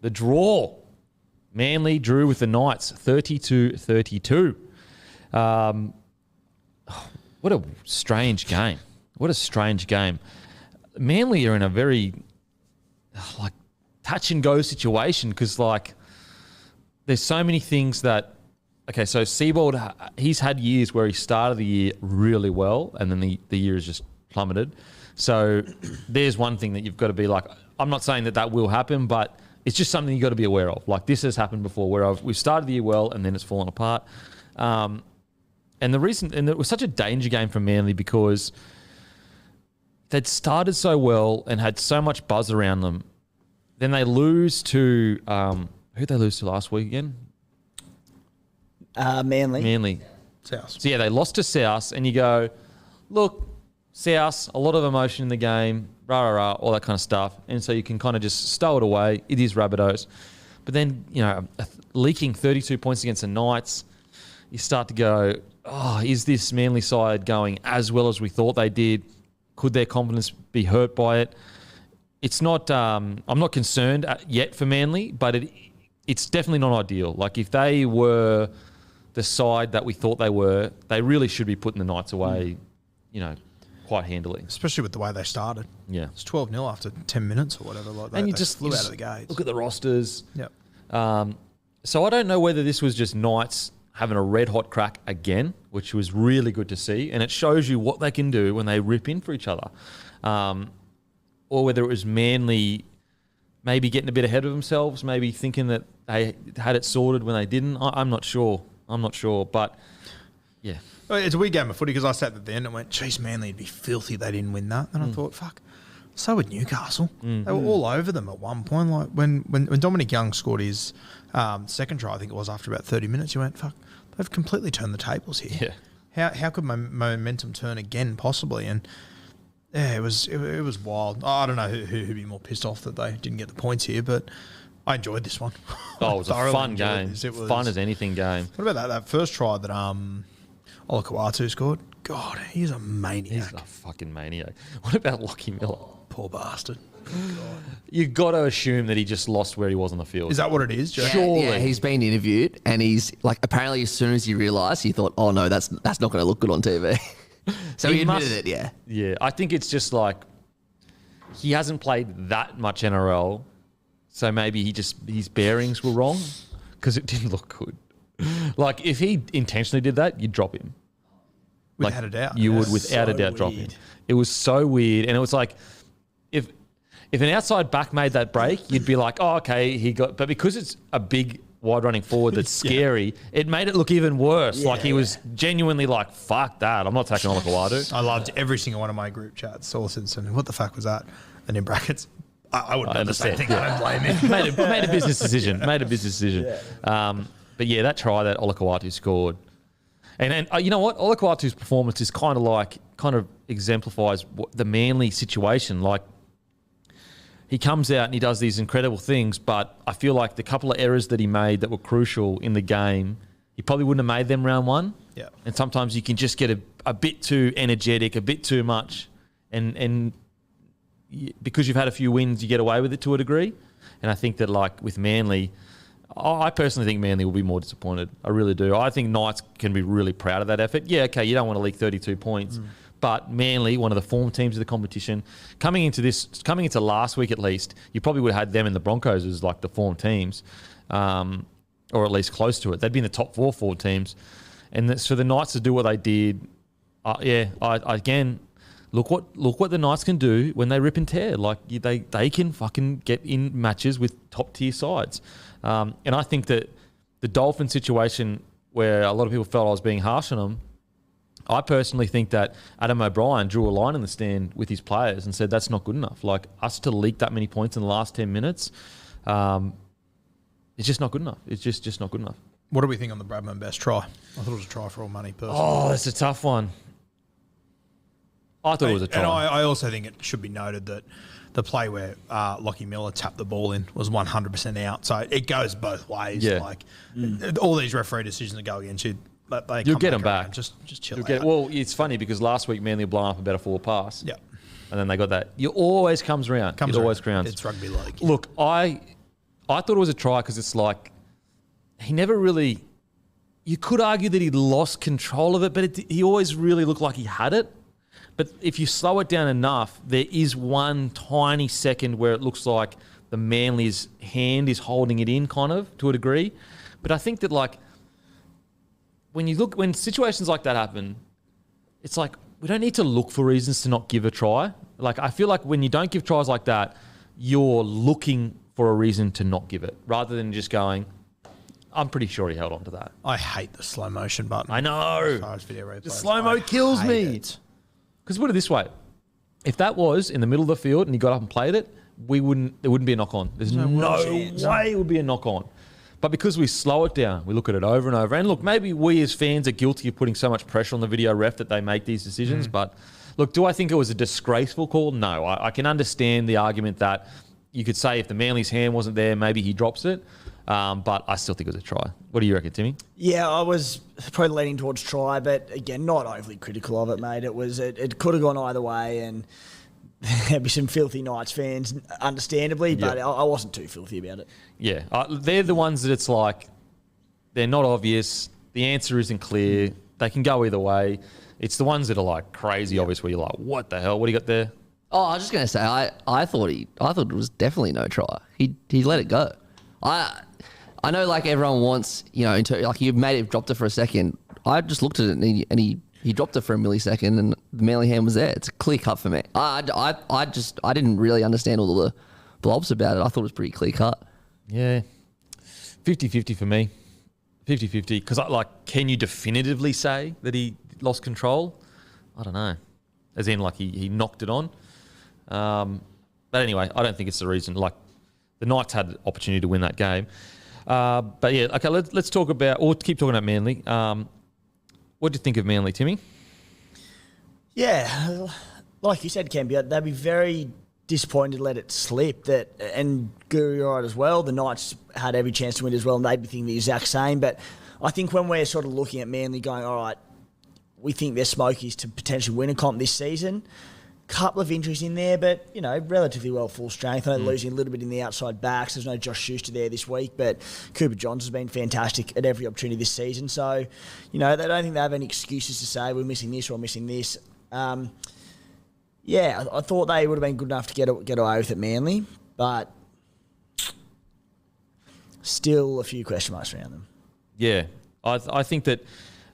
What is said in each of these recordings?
the draw. Manly drew with the Knights 30-32. What a strange game. What a strange game. Manly are in a very touch and go situation because there's so many things that. Okay, so Seabold, he's had years where he started the year really well and then the year has just plummeted. So there's one thing that you've got to be I'm not saying that will happen, but it's just something you've got to be aware of. This has happened before where we've started the year well and then it's fallen apart. And it was such a danger game for Manly because they'd started so well and had so much buzz around them. Then they lose to, who'd they lose to last week again? Manly. South. So, they lost to South, and you go, look, South, a lot of emotion in the game, all that kind of stuff. And so you can kind of just stow it away. It is Rabbitohs. But then, leaking 32 points against the Knights, you start to go, is this Manly side going as well as we thought they did? Could their confidence be hurt by it? It's not, I'm not concerned yet for Manly, but it's definitely not ideal. If they were the side that we thought they were, they really should be putting the Knights away, quite handily. Especially with the way they started. Yeah. It's 12-0 after 10 minutes or whatever like that. And you they just flew out of the gates. Look at the rosters. Yep. So I don't know whether this was just Knights having a red-hot crack again, which was really good to see, and it shows you what they can do when they rip in for each other. Or whether it was Manly maybe getting a bit ahead of themselves, maybe thinking that they had it sorted when they didn't. I'm not sure. But yeah. It's a weird game of footy because I sat at the end and went, geez, Manly would be filthy they didn't win that. And I thought, fuck, so would Newcastle. They were all over them at one point. When Dominic Young scored his second try, I think it was after about 30 minutes, you went, fuck, they've completely turned the tables here. Yeah. How could my momentum turn again possibly? And yeah, it was wild. I don't know who'd be more pissed off that they didn't get the points here, but I enjoyed this one. Oh, it was a fun game. It was fun as anything game. What about that first try that Olakau'atu scored? God, he's a maniac. He's a fucking maniac. What about Lachie Miller? Poor bastard. You've got to assume that he just lost where he was on the field. Is that what it is, Joe? Surely. Yeah, he's been interviewed and he's apparently as soon as he realised, he thought, oh no, that's not going to look good on TV. So he admitted it, yeah. Yeah, I think it's just he hasn't played that much NRL, so maybe his bearings were wrong because it didn't look good. If he intentionally did that, you'd drop him. Without a doubt. You would, without a doubt, drop him. It was so weird. And it was if an outside back made that break, you'd be like, oh, okay, but because it's a big wide running forward that's scary, it made it look even worse. He was genuinely fuck that. I'm not taking Olakau'atu. I loved every single one of my group chats all since then. What the fuck was that? And in brackets, I would do the same thing. I don't blame him. made a business decision. But yeah, that try that Olakau'atu scored. And you know what? Olakau'atu's performance is kind of exemplifies the Manly situation. He comes out and he does these incredible things, but I feel like the couple of errors that he made that were crucial in the game, he probably wouldn't have made them round one. Yeah. And sometimes you can just get a bit too energetic, a bit too much, and because you've had a few wins, you get away with it to a degree. And I think that with Manly, I personally think Manly will be more disappointed. I really do. I think Knights can be really proud of that effort. Yeah, okay, you don't want to leak 32 points. But Manly, one of the form teams of the competition, coming into last week at least, you probably would have had them and the Broncos as the form teams, or at least close to it. They'd be in the top 4 forward teams. And for the Knights to do what they did, again, look what the Knights can do when they rip and tear. They can fucking get in matches with top tier sides. And I think that the Dolphin situation where a lot of people felt I was being harsh on them, I personally think that Adam O'Brien drew a line in the stand with his players and said that's not good enough. Us to leak that many points in the last 10 minutes, it's just not good enough. It's just not good enough. What do we think on the Bradman best try? I thought it was a try for all money, personally. Oh, that's a tough one. I thought it was a try. And I also think it should be noted that the play where Lachie Miller tapped the ball in was 100% out. So it goes both ways. Yeah. All these referee decisions that go against you, you'll get them back. Just chill out. Well, it's funny because last week Manly were blowing up about a 4 pass. Yeah. And then they got that. It always comes around. It always comes. It's rugby league. Look, I I thought it was a try because it's like he never really. You could argue that he lost control of it, but he always really looked like he had it. But if you slow it down enough, there is one tiny second where it looks like the Manly's hand is holding it in, kind of, to a degree. But I think that, like, when situations like that happen, it's like we don't need to look for reasons to not give a try. Like, I feel like when you don't give tries like that, you're looking for a reason to not give it, rather than just going, I'm pretty sure he held on to that. I hate the slow motion button. I know. As far as video replays. The slow-mo kills me. Because put it this way, if that was in the middle of the field and he got up and played it, there wouldn't be a knock on. There's no way it would be a knock on. But because we slow it down, we look at it over and over. And look, maybe we as fans are guilty of putting so much pressure on the video ref that they make these decisions. But look, do I think it was a disgraceful call? No. I can understand the argument that you could say if the Manly's hand wasn't there, maybe he drops it. But I still think it was a try. What do you reckon, Timmy? Yeah, I was probably leaning towards try, but again, not overly critical of it, mate. It could have gone either way, and there'd be some filthy Knights fans, understandably, but I wasn't too filthy about it. Yeah, they're the ones that it's like, they're not obvious. The answer isn't clear. They can go either way. It's the ones that are like crazy obvious where you're like, what the hell? What do you got there? Oh, I was just going to say, I thought it was definitely no try. He let it go. I know, like, everyone wants, like, you made it, dropped it for a second. I just looked at it and he dropped it for a millisecond and the Manly hand was there. It's a clear cut for me. I didn't really understand all the blobs about it. I thought it was pretty clear cut. Yeah. 50-50 for me. 50-50. Because, can you definitively say that he lost control? I don't know. As in, like, he knocked it on. But anyway, I don't think it's the reason. Like, the Knights had the opportunity to win that game. But yeah, okay, let's talk about, or keep talking about Manly. What do you think of Manly, Timmy? Yeah, like you said, Kempy, they'd be very disappointed to let it slip. And Guru, you're right as well. The Knights had every chance to win as well, and they'd be thinking the exact same. But I think when we're sort of looking at Manly going, all right, we think they're smokies to potentially win a comp this season. Couple of injuries in there, but, relatively well full strength. I know losing a little bit in the outside backs. There's no Josh Schuster there this week, but Cooper Johns has been fantastic at every opportunity this season. So, they don't think they have any excuses to say we're missing this or missing this. I thought they would have been good enough to get away with it, Manly, but still a few question marks around them. Yeah, I think that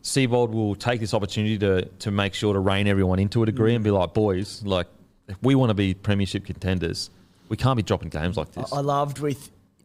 Seabold will take this opportunity to make sure to rein everyone into a degree and be like, boys, like, if we want to be premiership contenders, we can't be dropping games like this. I loved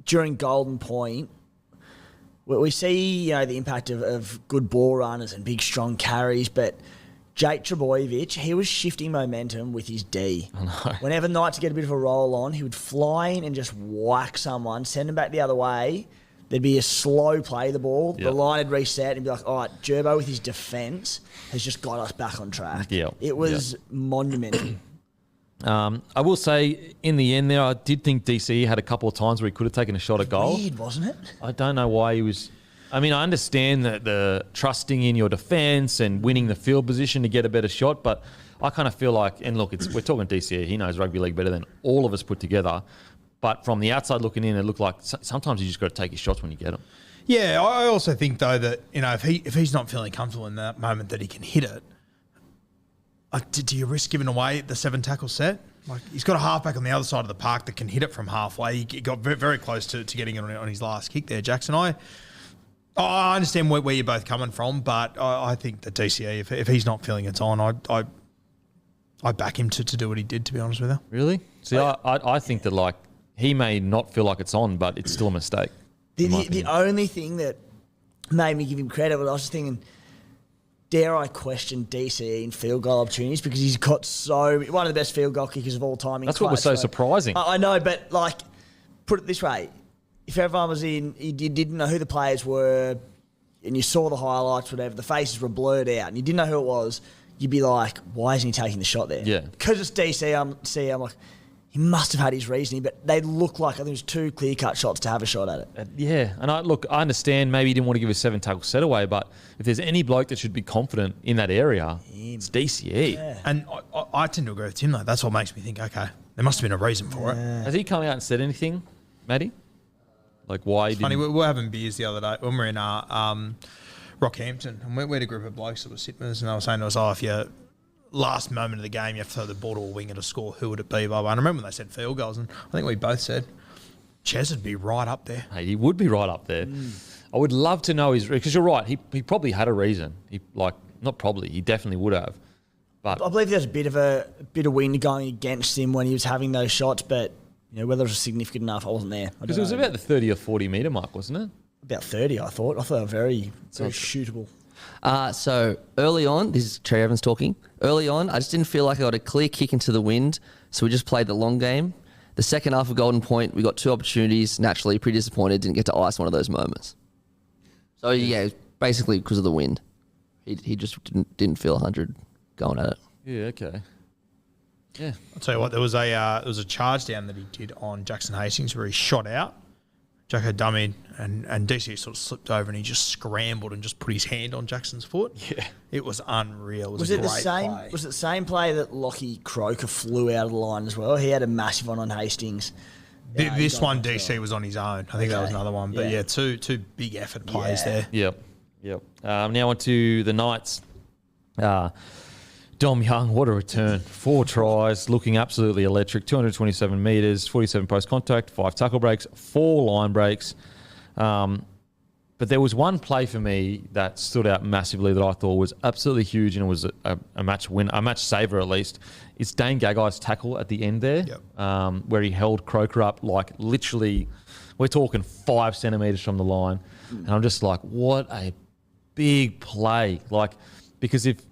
during Golden Point, we see, the impact of good ball runners and big, strong carries, but Jake Trbojevic, he was shifting momentum with his D. I know. Whenever Knights get a bit of a roll on, he would fly in and just whack someone, send them back the other way. There'd be a slow play of the ball. Yep. The line would reset and be like, all right, Gerbo with his defence has just got us back on track. Yep. It was monumental. I will say, in the end there, I did think DCE had a couple of times where he could have taken a shot at goal. Weird, wasn't it? I don't know why he was... I mean, I understand that the trusting in your defence and winning the field position to get a better shot, but I kind of feel like... And look, we're talking DCE. He knows rugby league better than all of us put together. But from the outside looking in, it looked like sometimes you just got to take your shots when you get them. Yeah, I also think, though, that, if he's not feeling comfortable in that moment that he can hit it, do you risk giving away the 7-tackle set? Like, he's got a halfback on the other side of the park that can hit it from halfway. He got very close to getting it on his last kick there, Jackson. I understand where you're both coming from, but I think that DCE, if he's not feeling it's on, I back him to do what he did, to be honest with you. Really? See, I think that, like, he may not feel like it's on, but it's still a mistake. The only thing that made me give him credit was I was just thinking, dare I question DCE in field goal opportunities, because he's got one of the best field goal kickers of all time. That's what was so surprising. I know, but, like, put it this way. If everyone was you didn't know who the players were and you saw the highlights, whatever, the faces were blurred out and you didn't know who it was, you'd be like, why isn't he taking the shot there? Yeah. Because it's DC, I'm like, he must have had his reasoning, but they look like, I think it was 2 clear-cut shots to have a shot at it. Yeah, and I understand maybe he didn't want to give a 7-tackle set away, but if there's any bloke that should be confident in that area, it's DCE. Yeah. And I tend to agree with Tim, though. That's what makes me think, okay, there must have been a reason for it. Has he come out and said anything, Matty? Like, why It's funny, we were having beers the other day when we were in Rockhampton, and we had a group of blokes that were sitting with us, and they were saying to us, if you last moment of the game, you have to throw the ball to a winger to score, who would it be? Blah, blah. And I remember when they said field goals, and I think we both said Ches would be right up there. Hey, he would be right up there. I would love to know his... Because you're right, he probably had a reason. Not probably, he definitely would have. But I believe there's a bit of wind going against him when he was having those shots, but whether it was significant enough, I wasn't there. Because it was about the 30 or 40 metre mark, wasn't it? About 30, I thought. I thought they were very shootable. So early on, this is Cherry Evans talking. Early on, I just didn't feel like I got a clear kick into the wind, so we just played the long game. The second half of Golden Point, we got 2 opportunities. Naturally, pretty disappointed, didn't get to ice one of those moments. So yeah, basically because of the wind. He just didn't feel 100 going at it. Yeah, okay. Yeah. I'll tell you what, there was a charge down that he did on Jackson Hastings where he shot out. Jacko dummied and DC sort of slipped over and he just scrambled and just put his hand on Jackson's foot. Yeah. It was unreal. Was it the same? Play. Was it the same play that Lockie Croker flew out of the line as well? He had a massive one on Hastings. This one, DC was on his own. I think that was another one. But Yeah. two big effort plays there. Yep. Now on to the Knights. Dom Young, what a return. 4 tries, looking absolutely electric. 227 metres, 47 post contact, 5 tackle breaks, 4 line breaks. But there was one play for me that stood out massively that I thought was absolutely huge, and it was a match win, a match saver at least. It's Dane Gaggai's tackle at the end there, where he held Croker up like literally, we're talking 5 centimetres from the line. And I'm just like, what a big play. Like, because if,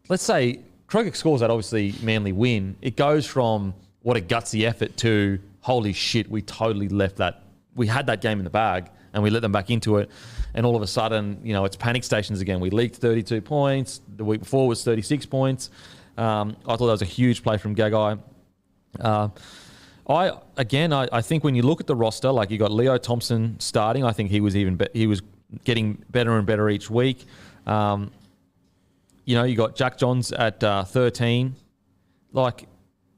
let's say Croker scores that obviously Manly win, it goes from what a gutsy effort to holy shit, we totally left that. We had that game in the bag and we let them back into it. And all of a sudden, it's panic stations again. We leaked 32 points. The week before was 36 points. I thought that was a huge play from Gaggai. I think when you look at the roster, like you got Leo Thompson starting, I think he was he was getting better and better each week. You got Jack Johns at 13. Like,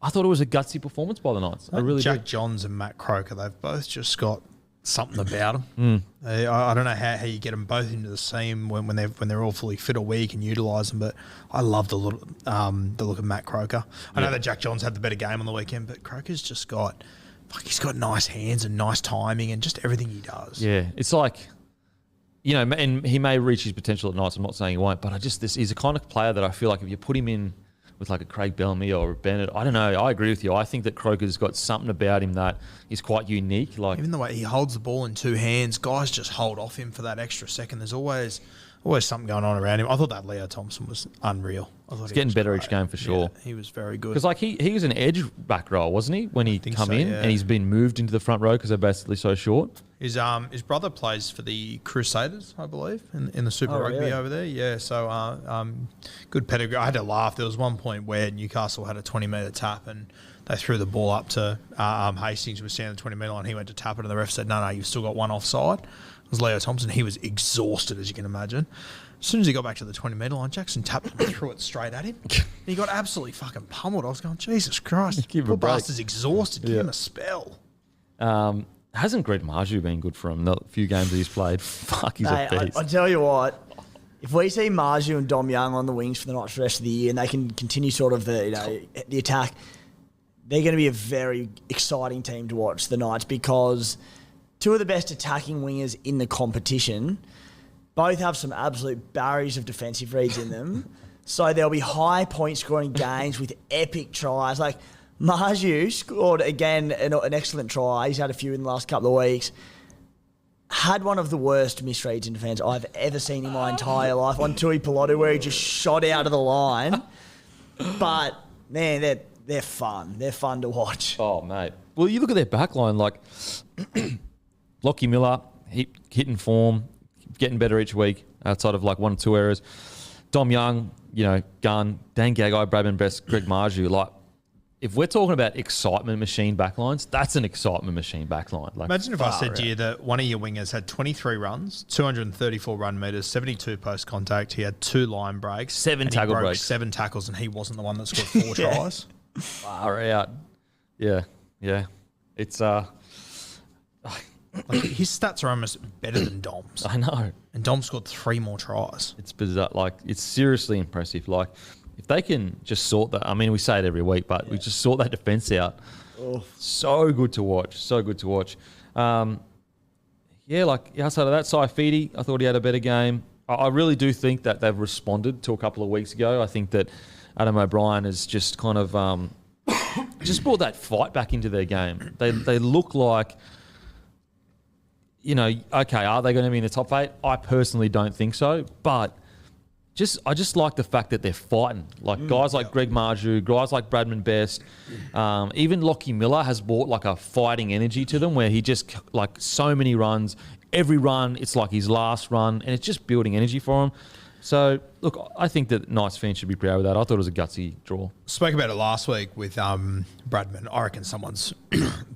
I thought it was a gutsy performance by the Knights. I really Jack did. Johns and Matt Croker, they've both just got something about them. I don't know how you get them both into the team when they're all fully fit a week and utilise them, but I love the look of Matt Croker. I know that Jack Johns had the better game on the weekend, but Croker's just got he's got nice hands and nice timing and just everything he does. Yeah, it's like, and he may reach his potential at Knights. I'm not saying he won't, but he's a kind of player that I feel like if you put him in with like a Craig Bellamy or a Bennett, I don't know. I agree with you. I think that Croker's got something about him that is quite unique. Like, even the way he holds the ball in 2 hands, guys just hold off him for that extra second. There's always something going on around him. I thought that Leo Thompson was unreal. He's getting better each game for sure. Yeah, he was very good. Because like he was an edge back row, wasn't he, when he come in, and he's been moved into the front row because they're basically so short. His brother plays for the Crusaders, I believe, in the Super Rugby really? over there. Yeah, so good pedigree. I had to laugh. There was one point where Newcastle had a 20-metre tap and they threw the ball up to Hastings, was standing at the 20-metre line. He went to tap it and the ref said, no, you've still got one offside. It was Leo Thompson. He was exhausted, as you can imagine. As soon as he got back to the 20-metre line, Jackson tapped him and threw it straight at him. He got absolutely fucking pummeled. I was going, Jesus Christ. Give him a Poor break. bastard's exhausted. Give him a spell. Hasn't Greg Marju been good for him? The few games that he's played, fuck, he's Mate, a beast. I tell you what, if we see Marju and Dom Young on the wings for the Knights for the rest of the year and they can continue sort of the attack, they're going to be a very exciting team to watch, the Knights, because 2 of the best attacking wingers in the competition both have some absolute barriers of defensive reads in them. So there'll be high point scoring games with epic tries. Like Marju scored again an excellent try. He's had a few in the last couple of weeks. Had one of the worst misreads in defence I've ever seen in my entire life on Tui Pilotu, where he just shot out of the line. But man, they're fun. They're fun to watch. Oh, mate. Well, you look at their backline, like Lockie Miller, hitting form, getting better each week outside of like 1 or 2 errors. Dom Young, Gunn, Dan Gaggai, Bradman Best, Greg Marju. Like, if we're talking about excitement machine backlines, that's an excitement machine backline. Like, Imagine if I said to you that one of your wingers had 23 runs, 234 run metres, 72 post contact. He had 2 line breaks, 7 and he tackle broke breaks, 7 tackles, and he wasn't the one that scored 4 tries. Far out. Yeah. It's Like his stats are almost better than Dom's. I know. And Dom scored 3 more tries. It's bizarre. Like, it's seriously impressive. Like, if they can just sort that, I mean, we say it every week, but we just sort that defence out. Oh. So good to watch. So good to watch. Like outside of that, Saifidi, I thought he had a better game. I really do think that they've responded to a couple of weeks ago. I think that Adam O'Brien has just kind of just brought that fight back into their game. They look like, okay, are they going to be in the top 8? I personally don't think so, but I just like the fact that they're fighting. Like guys like Greg Marju, guys like Bradman Best, even Lockie Miller has brought like a fighting energy to them where he just like so many runs. Every run, it's like his last run, and it's just building energy for him. So, look, I think that Knights fans should be proud of that. I thought it was a gutsy draw. Spoke about it last week with Bradman. I reckon someone's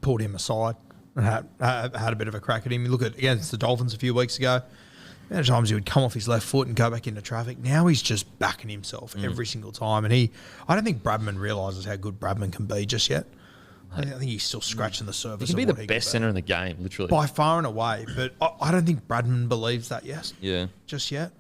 pulled him aside and had a bit of a crack at him. You look at against the Dolphins a few weeks ago. Many times he would come off his left foot and go back into traffic. Now he's just backing himself every single time. And I don't think Bradman realises how good Bradman can be just yet. I think he's still scratching the surface. He can be the best centre in the game, literally. By far and away. But I don't think Bradman believes that just yet.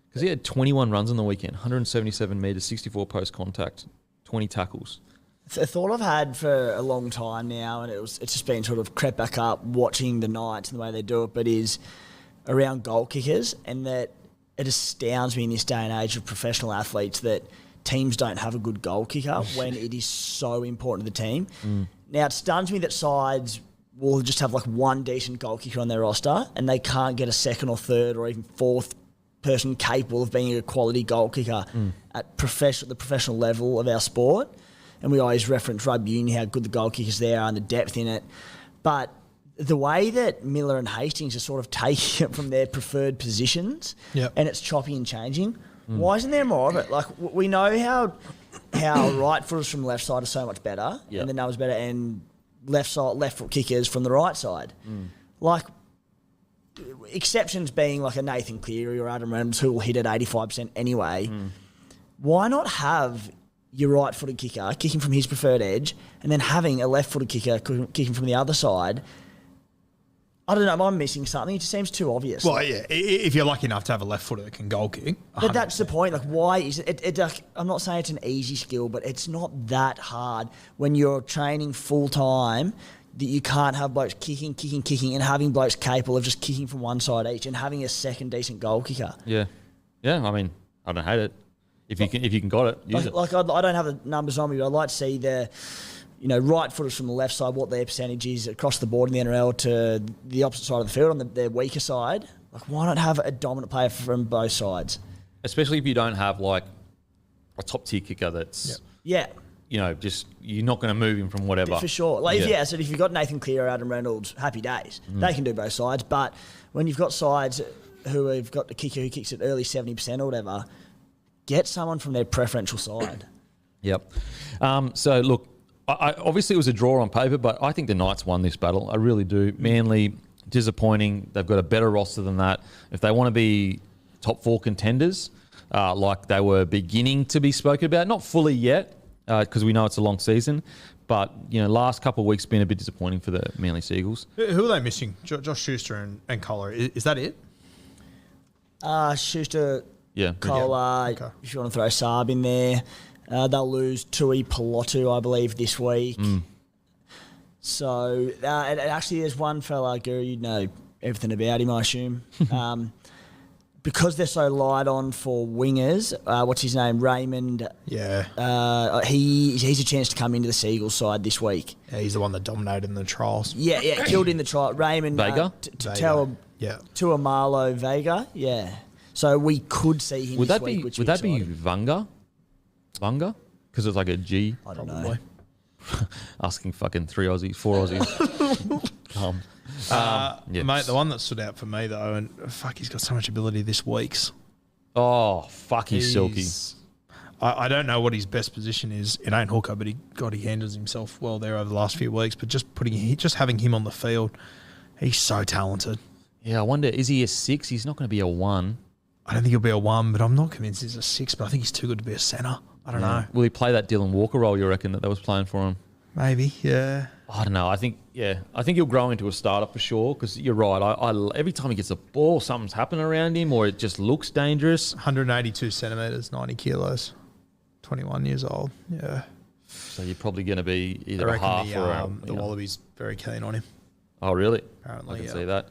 Because he had 21 runs on the weekend, 177 metres, 64 post contact, 20 tackles. It's a thought I've had for a long time now, and it's just been sort of crept back up watching the Knights and the way they do it, but is around goal kickers, and that it astounds me in this day and age of professional athletes that teams don't have a good goal kicker when it is so important to the team. Now, it stuns me that sides will just have like one decent goal kicker on their roster and they can't get a second or third or even fourth person capable of being a quality goal kicker at the professional level of our sport. And we always reference rugby union, how good the goal kickers there are and the depth in it. But the way that Miller and Hastings are sort of taking it from their preferred positions and it's choppy and changing, why isn't there more of it? Like, we know how right footers from the left side are so much better and the numbers better, and left foot kickers from the right side. Like, exceptions being like a Nathan Cleary or Adam Reynolds who will hit at 85% anyway. Why not have your right-footed kicker kicking from his preferred edge and then having a left-footed kicker kicking from the other side? I don't know, am I missing something? It just seems too obvious. Well, yeah, if you're lucky enough to have a left footer that can goal kick. 100%. But that's the point. Like, why is it like, I'm not saying it's an easy skill, but it's not that hard when you're training full-time that you can't have blokes kicking, and having blokes capable of just kicking from one side each and having a second decent goal kicker. Yeah. I mean, I don't hate it. If you can got it, use it. Like, I don't have the numbers on me, but I'd like to see the right footers from the left side, what their percentage is across the board in the NRL to the opposite side of the field on their weaker side. Like, why not have a dominant player from both sides? Especially if you don't have like a top tier kicker that's just you're not going to move him from whatever. For sure. Like, so if you've got Nathan Clear or Adam Reynolds, happy days. They can do both sides. But when you've got sides who have got the kicker who kicks at early 70% or whatever, get someone from their preferential side. Yep. So look, I obviously it was a draw on paper, but I think the Knights won this battle. I really do. Manly, disappointing. They've got a better roster than that. If they want to be top 4 contenders, like they were beginning to be spoken about, not fully yet, because we know it's a long season, but last couple of weeks been a bit disappointing for the Manly Seagulls. Who are they missing? Josh Schuster and Kohler. Is that it? Schuster, Yeah. Kohler, Okay. if you want to throw Saab in there. They'll lose Tui Pelotu, I believe, this week. So, and actually, there's one fella, Guru, you know everything about him, I assume. Because they're so light on for wingers, what's his name? Raymond. Yeah. He's a chance to come into the Seagulls side this week. Yeah, he's the one that dominated in the trials. Yeah, killed in the trial. Raymond. Vega? Tuamalo Vega, yeah. So we could see him this week. Would that be Vanga? Vanga? Because it's like a G. I don't know. Asking fucking 4 Aussies. Mate, the one that stood out for me, though, and fuck, he's got so much ability this week's. Oh, fuck, he's silky. I don't know what his best position is. It ain't hooker, but he handles himself well there over the last few weeks. But just having him on the field, he's so talented. Yeah, I wonder, is he a 6? He's not going to be a 1. I don't think he'll be a 1, but I'm not convinced he's a 6, but I think he's too good to be a centre. I don't know. Will he play that Dylan Walker role, you reckon, that was playing for him? Maybe, yeah. I don't know. I think he'll grow into a starter for sure. Because you're right. Every time he gets a ball, something's happening around him, or it just looks dangerous. 182 centimeters, 90 kilos, 21 years old. Yeah. So you're probably going to be either I a half reckon or the Wallabies very keen on him. Oh, really? Apparently, I can see that.